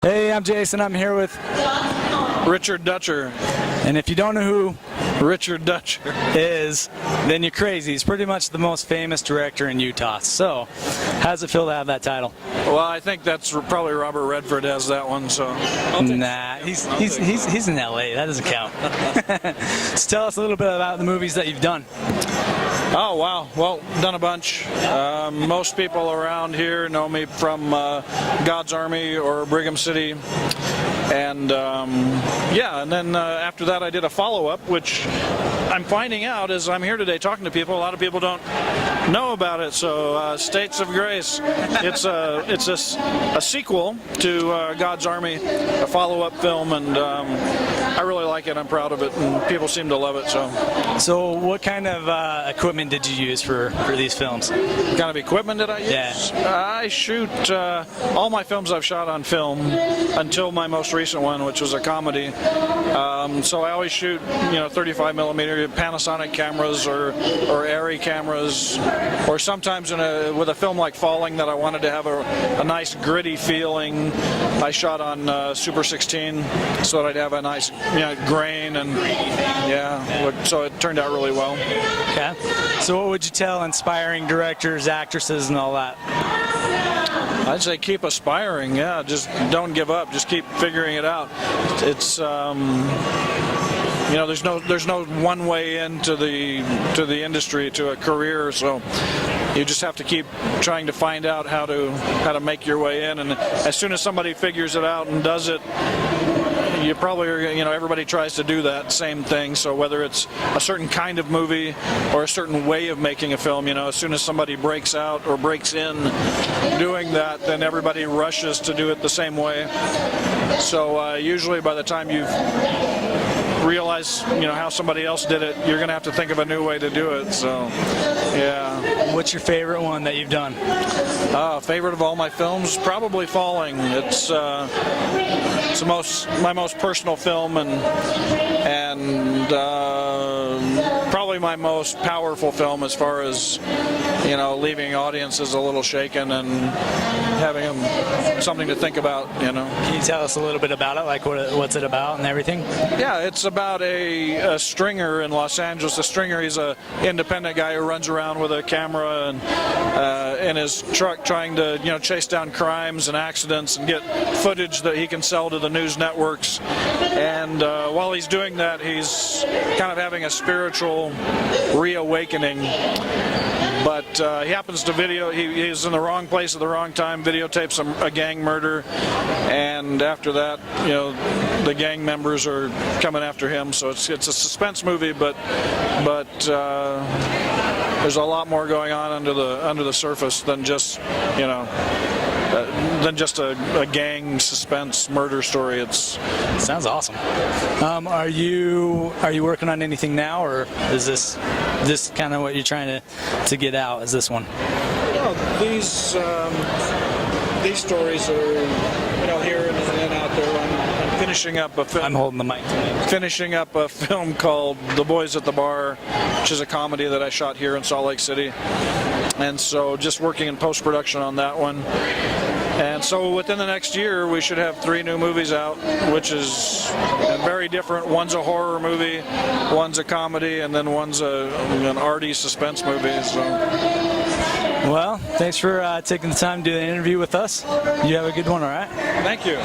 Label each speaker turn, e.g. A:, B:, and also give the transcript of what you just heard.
A: Hey, I'm Jason. I'm here with
B: Richard Dutcher.
A: And if you don't know who
B: Richard Dutcher
A: is, then you're crazy. He's pretty much the most famous director in Utah. So, how does it feel to have that title?
B: Well, I think that's probably Robert Redford has that one. So,
A: nah, he's in LA. That doesn't count. So tell us a little bit about the movies that you've done.
B: Oh wow, well, done a bunch. Most people around here know me from God's Army or Brigham City. And yeah, and then after that I did a follow-up, which I'm finding out as I'm here today talking to people. A lot of people don't know about it. So States of Grace, it's a sequel to God's Army, a follow-up film, and I really like it. I'm proud of it, and people seem to love it.
A: So what kind of equipment did you use for these films?
B: What kind of equipment did I use?
A: Yeah.
B: I shoot all my films I've shot on film until my most recent one, which was a comedy. So I always shoot, 35 millimeter Panasonic cameras or Arri cameras, or sometimes with a film like Falling that I wanted to have a nice gritty feeling, I shot on Super 16 so that I'd have a nice grain, and yeah, so it turned out really well.
A: Okay. So what would you tell inspiring directors, actresses, and all that?
B: I'd say keep aspiring. Yeah, just don't give up. Just keep figuring it out. It's there's no one way into the industry, to a career. So you just have to keep trying to find out how to make your way in. And as soon as somebody figures it out and does it, you probably are, everybody tries to do that same thing. So whether it's a certain kind of movie or a certain way of making a film, as soon as somebody breaks out or breaks in doing that, then everybody rushes to do it the same way. So usually by the time you've realize how somebody else did it, you're gonna have to think of a new way to do it. So yeah.
A: What's your favorite one that you've done?
B: Favorite of all my films, probably Falling. It's my most personal film, and probably my most powerful film as far as leaving audiences a little shaken and having them something to think about.
A: Can you tell us a little bit about it, like what's it about and everything?
B: Yeah, it's about a stringer in Los Angeles. A stringer, he's an independent guy who runs around with a camera and in his truck trying to chase down crimes and accidents and get footage that he can sell to the news networks. And while he's doing that, he's kind of having a spiritual reawakening. But he happens to he's in the wrong place at the wrong time, videotapes a gang murder, and after that, the gang members are coming after him. So it's a suspense movie, but there's a lot more going on under the surface than just a gang suspense murder story. It
A: sounds awesome. Are you working on anything now, or is this kind of what you're trying to get out? Is this one?
B: These stories are here and out there. I'm finishing up a film.
A: I'm holding the mic.
B: Finishing up a film called The Boys at the Bar, which is a comedy that I shot here in Salt Lake City. And so just working in post-production on that one. And so within the next year, we should have 3 new movies out, which is very different. One's a horror movie, one's a comedy, and then one's an arty suspense movie. So.
A: Well, thanks for taking the time to do an interview with us. You have a good one, all right?
B: Thank you.